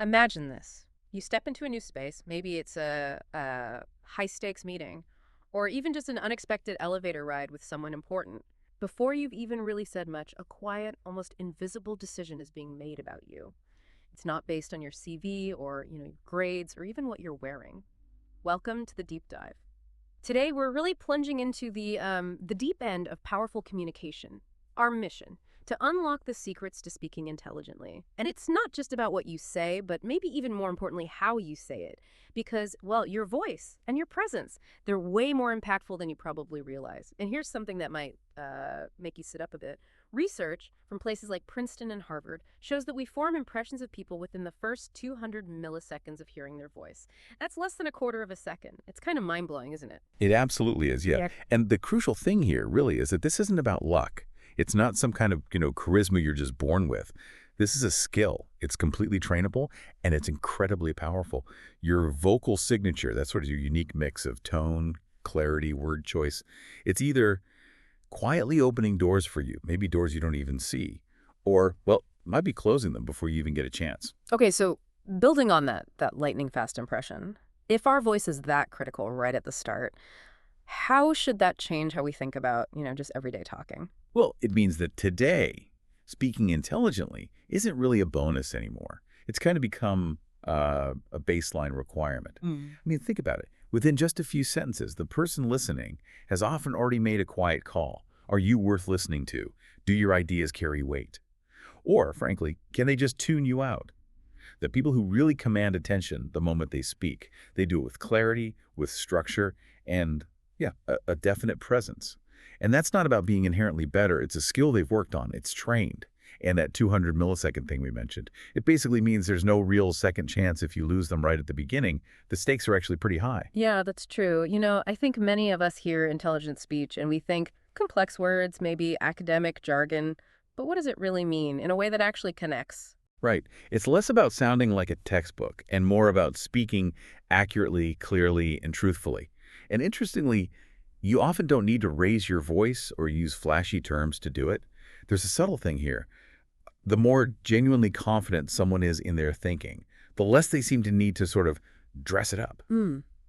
Imagine this. You step into a new space, maybe it's a high-stakes meeting, or even just an unexpected elevator ride with someone important. Before you've even really said much, a quiet, almost invisible decision is being made about you. It's not based on your CV or, your grades or even what you're wearing. Welcome to the deep dive. Today, we're really plunging into the deep end of powerful communication, our mission, to unlock the secrets to speaking intelligently. And it's not just about what you say, but maybe even more importantly, how you say it. Because, well, your voice and your presence, they're way more impactful than you probably realize. And here's something that might make you sit up a bit. Research from places like Princeton and Harvard shows that we form impressions of people within the first 200 milliseconds of hearing their voice. That's less than a quarter of a second. It's kind of mind-blowing, isn't it? It absolutely is, yeah. Yeah. And the crucial thing here really is that this isn't about luck. It's not some kind of, charisma you're just born with. This is a skill. It's completely trainable, and it's incredibly powerful. Your vocal signature, that's sort of your unique mix of tone, clarity, word choice. It's either quietly opening doors for you, maybe doors you don't even see, or, well, might be closing them before you even get a chance. Okay, so building on that lightning-fast impression, if our voice is that critical right at the start, how should that change how we think about, just everyday talking? Well, it means that today, speaking intelligently isn't really a bonus anymore. It's kind of become a baseline requirement. I mean, think about it. Within just a few sentences, the person listening has often already made a quiet call. Are you worth listening to? Do your ideas carry weight? Or, frankly, can they just tune you out? The people who really command attention the moment they speak, they do it with clarity, with structure, and, yeah, a definite presence. And that's not about being inherently better. It's a skill they've worked on. It's trained. And that 200 millisecond thing we mentioned, it basically means there's no real second chance if you lose them right at the beginning. The stakes are actually pretty high. Yeah, that's true. I think many of us hear intelligent speech and we think complex words, maybe academic jargon, but what does it really mean in a way that actually connects? Right. It's less about sounding like a textbook and more about speaking accurately, clearly, and truthfully. And interestingly, you often don't need to raise your voice or use flashy terms to do it. There's a subtle thing here. The more genuinely confident someone is in their thinking, the less they seem to need to sort of dress it up.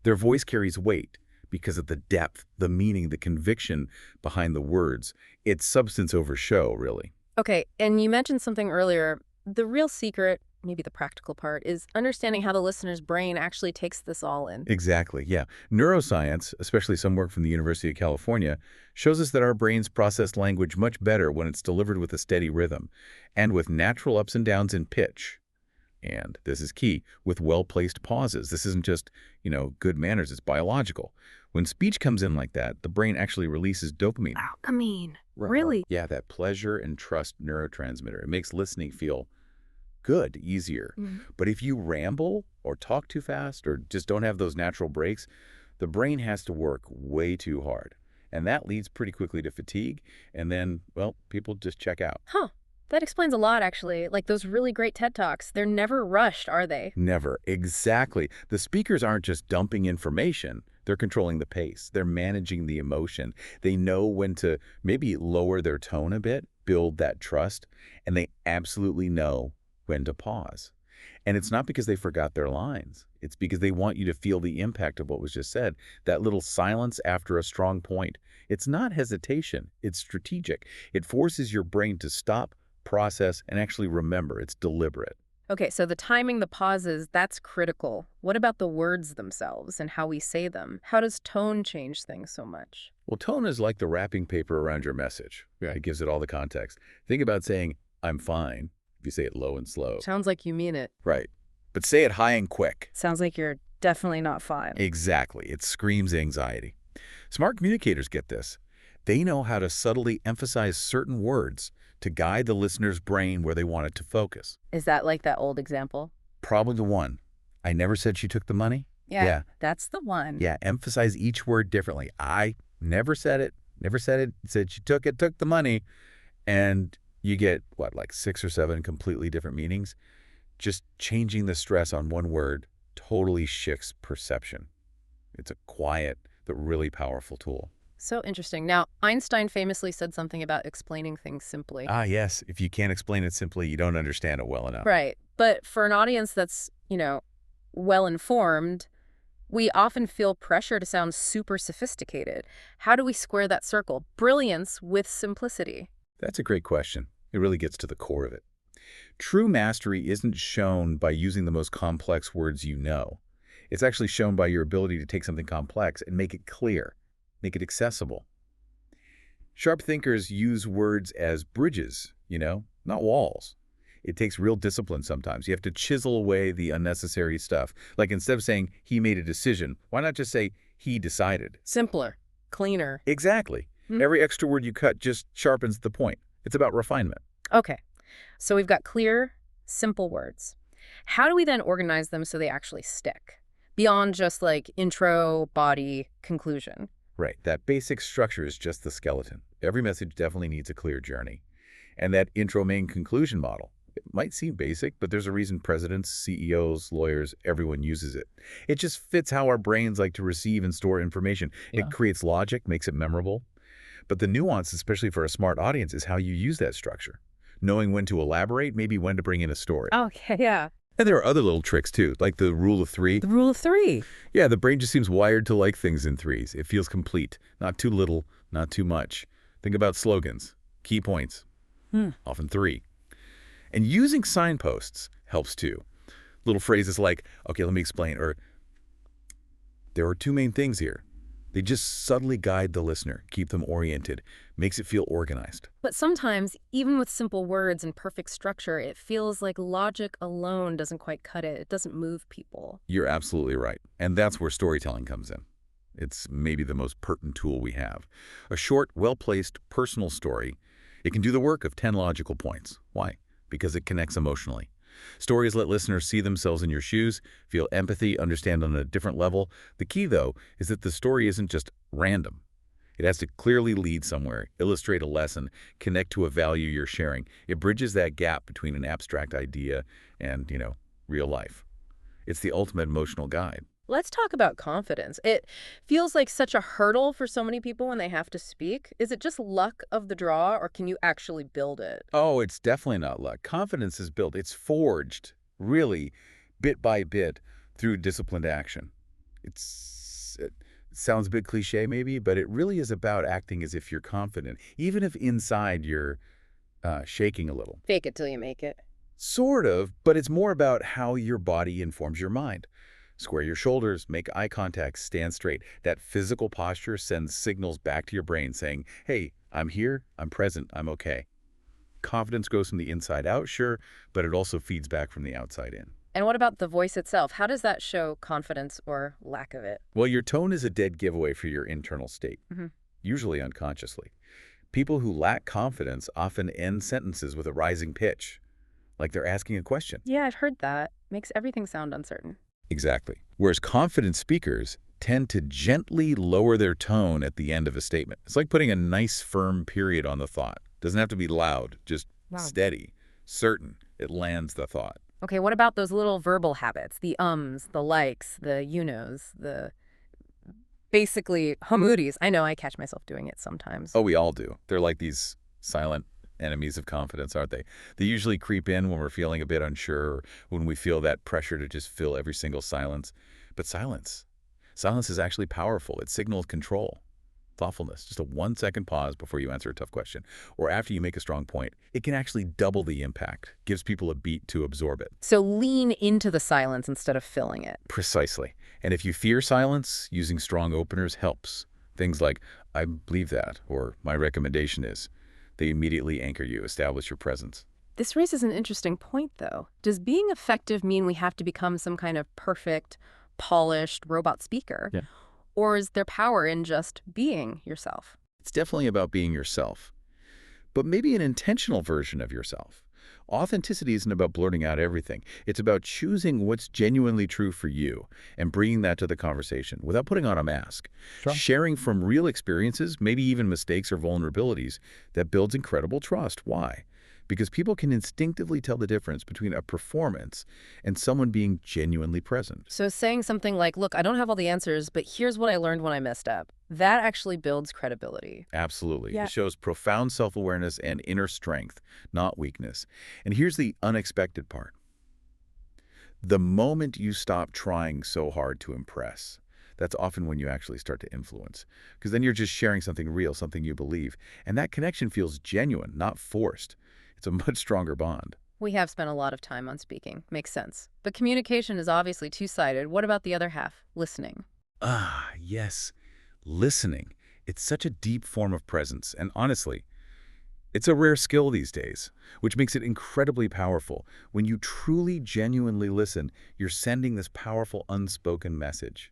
Their voice carries weight because of the depth, the meaning, the conviction behind the words. It's substance over show, really. Okay, and you mentioned something earlier. The real secret, maybe the practical part, is understanding how the listener's brain actually takes this all in. Exactly, yeah. Neuroscience, especially some work from the University of California, shows us that our brains process language much better when it's delivered with a steady rhythm and with natural ups and downs in pitch. And this is key, with well-placed pauses. This isn't just, good manners, it's biological. When speech comes in like that, the brain actually releases dopamine. Really? Yeah, that pleasure and trust neurotransmitter. It makes listening feel good, easier. But if you ramble or talk too fast or just don't have those natural breaks, the brain has to work way too hard. And that leads pretty quickly to fatigue. And then, well, people just check out. Huh. That explains a lot, actually. Like those really great TED Talks. They're never rushed, are they? Never. Exactly. The speakers aren't just dumping information. They're controlling the pace. They're managing the emotion. They know when to maybe lower their tone a bit, build that trust, and they absolutely know when to pause. And it's not because they forgot their lines. It's because they want you to feel the impact of what was just said, that little silence after a strong point. It's not hesitation. It's strategic. It forces your brain to stop, process, and actually remember. It's deliberate. Okay, so the timing, the pauses, that's critical. What about the words themselves and how we say them? How does tone change things so much? Well, tone is like the wrapping paper around your message. Yeah, it gives it all the context. Think about saying, I'm fine, if you say it low and slow. Sounds like you mean it. Right. But say it high and quick. Sounds like you're definitely not fine. Exactly. It screams anxiety. Smart communicators get this. They know how to subtly emphasize certain words to guide the listener's brain where they want it to focus. Is that like that old example? Probably the one. I never said she took the money. Yeah. That's the one. Yeah, emphasize each word differently. I never said it. Never said it. Said she took it, took the money. And you get, what, like 6 or 7 completely different meanings? Just changing the stress on one word totally shifts perception. It's a quiet but really powerful tool. So interesting. Now, Einstein famously said something about explaining things simply. Ah, yes. If you can't explain it simply, you don't understand it well enough. Right. But for an audience that's, well-informed, we often feel pressure to sound super sophisticated. How do we square that circle? Brilliance with simplicity. That's a great question. It really gets to the core of it. True mastery isn't shown by using the most complex words you know. It's actually shown by your ability to take something complex and make it clear, make it accessible. Sharp thinkers use words as bridges, not walls. It takes real discipline sometimes. You have to chisel away the unnecessary stuff. Like instead of saying, he made a decision, why not just say, he decided? Simpler, cleaner. Exactly. Every extra word you cut just sharpens the point. It's about refinement. Okay, so we've got clear, simple words. How do we then organize them so they actually stick? Beyond just like intro, body, conclusion. Right. That basic structure is just the skeleton. Every message definitely needs a clear journey. And that intro, main, conclusion model, it might seem basic, but there's a reason presidents, CEOs, lawyers, everyone uses it. It just fits how our brains like to receive and store information. Yeah. It creates logic, makes it memorable. But the nuance, especially for a smart audience, is how you use that structure. Knowing when to elaborate, maybe when to bring in a story. Okay, yeah. And there are other little tricks, too, like the rule of three. The rule of three. Yeah, the brain just seems wired to like things in threes. It feels complete, not too little, not too much. Think about slogans, key points, often three. And using signposts helps, too. Little phrases like, okay, let me explain, or there are two main things here. They just subtly guide the listener, keep them oriented, makes it feel organized. But sometimes, even with simple words and perfect structure, it feels like logic alone doesn't quite cut it. It doesn't move people. You're absolutely right. And that's where storytelling comes in. It's maybe the most pertinent tool we have. A short, well-placed, personal story, it can do the work of 10 logical points. Why? Because it connects emotionally. Stories let listeners see themselves in your shoes, feel empathy, understand on a different level. The key, though, is that the story isn't just random. It has to clearly lead somewhere, illustrate a lesson, connect to a value you're sharing. It bridges that gap between an abstract idea and, real life. It's the ultimate emotional guide. Let's talk about confidence. It feels like such a hurdle for so many people when they have to speak. Is it just luck of the draw, or can you actually build it? Oh, it's definitely not luck. Confidence is built. It's forged, really, bit by bit, through disciplined action. It sounds a bit cliche, maybe, but it really is about acting as if you're confident, even if inside you're shaking a little. Fake it till you make it. Sort of, but it's more about how your body informs your mind. Square your shoulders, make eye contact, stand straight. That physical posture sends signals back to your brain saying, hey, I'm here, I'm present, I'm okay. Confidence goes from the inside out, sure, but it also feeds back from the outside in. And what about the voice itself? How does that show confidence or lack of it? Well, your tone is a dead giveaway for your internal state, usually unconsciously. People who lack confidence often end sentences with a rising pitch, like they're asking a question. Yeah, I've heard that. Makes everything sound uncertain. Exactly. Whereas confident speakers tend to gently lower their tone at the end of a statement. It's like putting a nice firm period on the thought. Doesn't have to be loud, just steady, certain. It lands the thought. Okay, what about those little verbal habits? The ums, the likes, the you-knows, the basically humooties. I know I catch myself doing it sometimes. Oh, we all do. They're like these silent enemies of confidence, aren't they? They usually creep in when we're feeling a bit unsure, or when we feel that pressure to just fill every single silence. But silence is actually powerful. It signals control, thoughtfulness, just a 1-second pause before you answer a tough question, or after you make a strong point. It can actually double the impact, gives people a beat to absorb it. So lean into the silence instead of filling it. Precisely. And if you fear silence, using strong openers helps. Things like, I believe that, or my recommendation is. They immediately anchor you, establish your presence. This raises an interesting point, though. Does being effective mean we have to become some kind of perfect, polished robot speaker? Yeah. Or is there power in just being yourself? It's definitely about being yourself, but maybe an intentional version of yourself. Authenticity isn't about blurting out everything. It's about choosing what's genuinely true for you and bringing that to the conversation without putting on a mask. Sure. Sharing from real experiences, maybe even mistakes or vulnerabilities, that builds incredible trust. Why? Because people can instinctively tell the difference between a performance and someone being genuinely present. So saying something like, look, I don't have all the answers, but here's what I learned when I messed up, that actually builds credibility. Absolutely. Yeah. It shows profound self-awareness and inner strength, not weakness. And here's the unexpected part. The moment you stop trying so hard to impress, that's often when you actually start to influence. Because then you're just sharing something real, something you believe. And that connection feels genuine, not forced. It's a much stronger bond. We have spent a lot of time on speaking. Makes sense. But communication is obviously two-sided. What about the other half? Listening. Ah, yes. Listening. It's such a deep form of presence. And honestly, it's a rare skill these days, which makes it incredibly powerful. When you truly, genuinely listen, you're sending this powerful, unspoken message.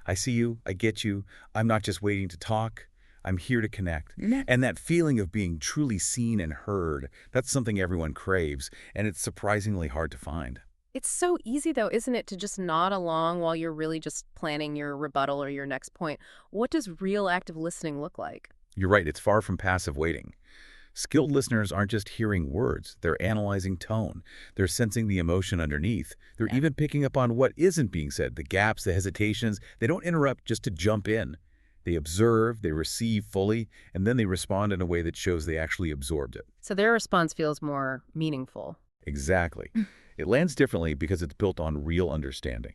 I see you, I get you, I'm not just waiting to talk, I'm here to connect. And that feeling of being truly seen and heard, that's something everyone craves, and it's surprisingly hard to find. It's so easy, though, isn't it, to just nod along while you're really just planning your rebuttal or your next point. What does real active listening look like? You're right, it's far from passive waiting. Skilled listeners aren't just hearing words, they're analyzing tone. They're sensing the emotion underneath. They're Yeah. even picking up on what isn't being said, the gaps, the hesitations. They don't interrupt just to jump in. They observe, they receive fully, and then they respond in a way that shows they actually absorbed it. So their response feels more meaningful. Exactly. It lands differently because it's built on real understanding.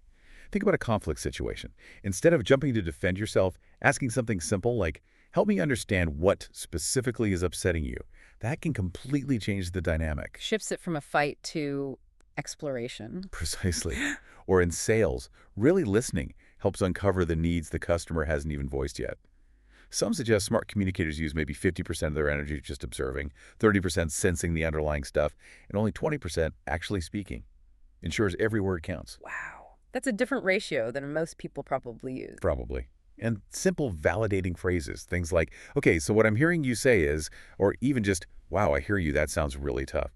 Think about a conflict situation. Instead of jumping to defend yourself, asking something simple like, help me understand what specifically is upsetting you. That can completely change the dynamic. Shifts it from a fight to exploration. Precisely. Or in sales, really listening helps uncover the needs the customer hasn't even voiced yet. Some suggest smart communicators use maybe 50% of their energy just observing, 30% sensing the underlying stuff, and only 20% actually speaking. Ensures every word counts. Wow. That's a different ratio than most people probably use. Probably. And simple validating phrases, things like, okay, so what I'm hearing you say is, or even just, wow, I hear you, that sounds really tough.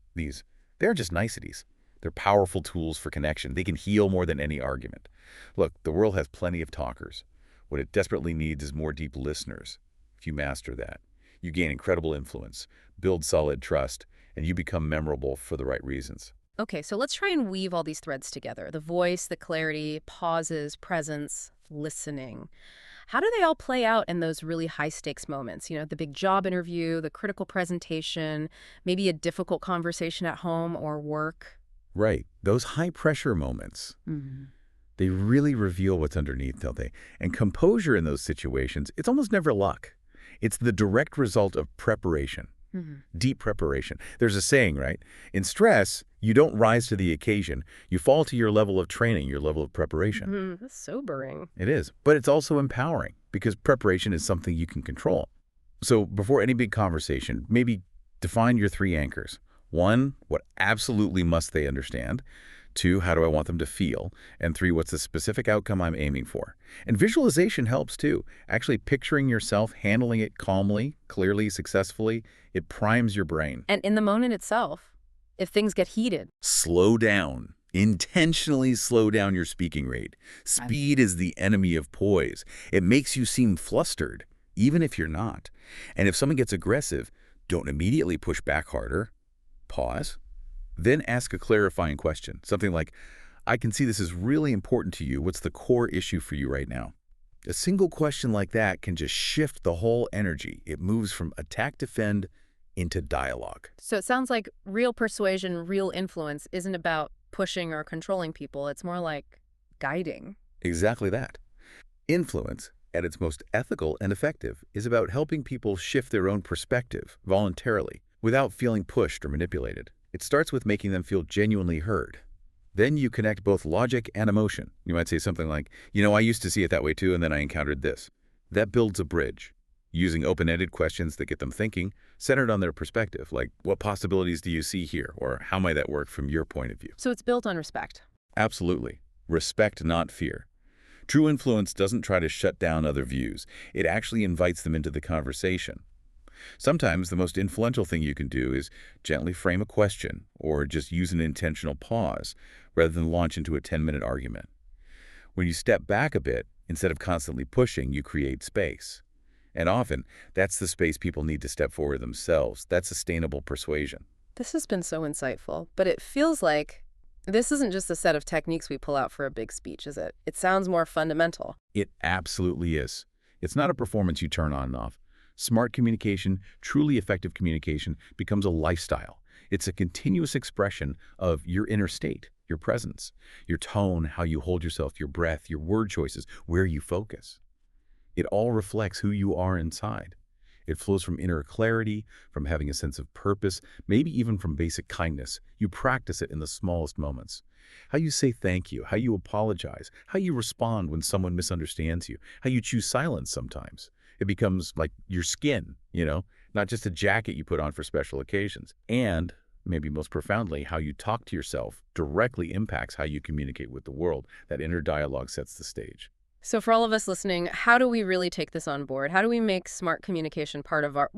They're just niceties. They're powerful tools for connection. They can heal more than any argument. Look, the world has plenty of talkers. What it desperately needs is more deep listeners. If you master that, you gain incredible influence, build solid trust, and you become memorable for the right reasons. Okay, so let's try and weave all these threads together. The voice, the clarity, pauses, presence, listening. How do they all play out in those really high-stakes moments? You know, the big job interview, the critical presentation, maybe a difficult conversation at home or work? Right. Those high-pressure moments, Mhm. they really reveal what's underneath, don't they? And composure in those situations, it's almost never luck. It's the direct result of preparation, Mhm. deep preparation. There's a saying, right? In stress, you don't rise to the occasion. You fall to your level of training, your level of preparation. That's sobering. It is. But it's also empowering because preparation is something you can control. So before any big conversation, maybe define your three anchors. One, what absolutely must they understand? Two, how do I want them to feel? And three, what's the specific outcome I'm aiming for? And visualization helps too. Actually picturing yourself handling it calmly, clearly, successfully, it primes your brain. And in the moment itself, if things get heated. Slow down. Intentionally slow down your speaking rate. Speed is the enemy of poise. It makes you seem flustered, even if you're not. And if someone gets aggressive, don't immediately push back harder. Pause. Then ask a clarifying question. Something like, I can see this is really important to you. What's the core issue for you right now? A single question like that can just shift the whole energy. It moves from attack, defend into dialogue. So it sounds like real persuasion, real influence isn't about pushing or controlling people. It's more like guiding. Exactly that. Influence, at its most ethical and effective, is about helping people shift their own perspective voluntarily without feeling pushed or manipulated. It starts with making them feel genuinely heard. Then you connect both logic and emotion. You might say something like, I used to see it that way too, and then I encountered this. That builds a bridge. Using open-ended questions that get them thinking, centered on their perspective, like, what possibilities do you see here? Or how might that work from your point of view? So it's built on respect. Absolutely. Respect, not fear. True influence doesn't try to shut down other views. It actually invites them into the conversation. Sometimes the most influential thing you can do is gently frame a question or just use an intentional pause rather than launch into a 10-minute argument. When you step back a bit, instead of constantly pushing, you create space. And often, that's the space people need to step forward themselves. That's sustainable persuasion. This has been so insightful, but it feels like this isn't just a set of techniques we pull out for a big speech, is it? It sounds more fundamental. It absolutely is. It's not a performance you turn on and off. Smart communication, truly effective communication, becomes a lifestyle. It's a continuous expression of your inner state, your your presence, your tone, how you hold yourself, your breath, your word choices, where you focus. It all reflects who you are inside. It flows from inner clarity, from having a sense of purpose, maybe even from basic kindness. You practice it in the smallest moments. How you say thank you, how you apologize, how you respond when someone misunderstands you, how you choose silence sometimes. It becomes like your skin, not just a jacket you put on for special occasions. And, maybe most profoundly, how you talk to yourself directly impacts how you communicate with the world. That inner dialogue sets the stage. So for all of us listening, how do we really take this on board? How do we make smart communication part of our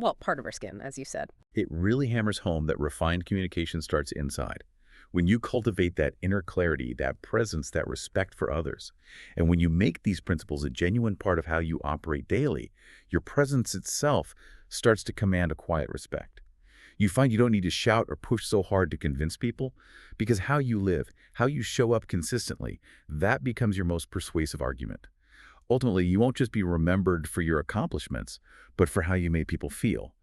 skin, as you said? It really hammers home that refined communication starts inside. When you cultivate that inner clarity, that presence, that respect for others, and when you make these principles a genuine part of how you operate daily, your presence itself starts to command a quiet respect. You find you don't need to shout or push so hard to convince people, because how you live, how you show up consistently, that becomes your most persuasive argument. Ultimately, you won't just be remembered for your accomplishments, but for how you made people feel,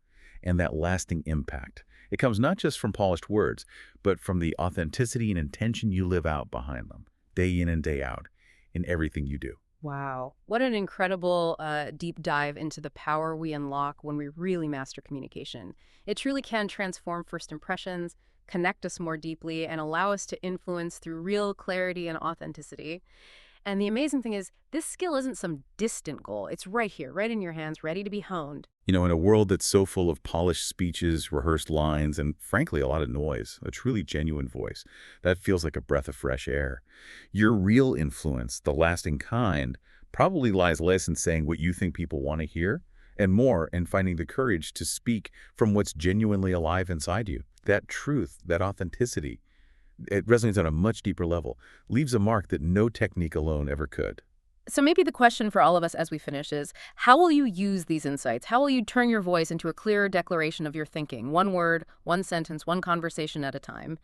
and that lasting impact. It comes not just from polished words, but from the authenticity and intention you live out behind them, day in and day out, in everything you do. Wow. What an incredible deep dive into the power we unlock when we really master communication. It truly can transform first impressions, connect us more deeply, and allow us to influence through real clarity and authenticity. And the amazing thing is, this skill isn't some distant goal. It's right here, right in your hands, ready to be honed. In a world that's so full of polished speeches, rehearsed lines, and frankly, a lot of noise, a truly genuine voice, that feels like a breath of fresh air. Your real influence, the lasting kind, probably lies less in saying what you think people want to hear, and more in finding the courage to speak from what's genuinely alive inside you. That truth, that authenticity, it resonates on a much deeper level, leaves a mark that no technique alone ever could. So maybe the question for all of us as we finish is, how will you use these insights? How will you turn your voice into a clearer declaration of your thinking? One word, one sentence, one conversation at a time.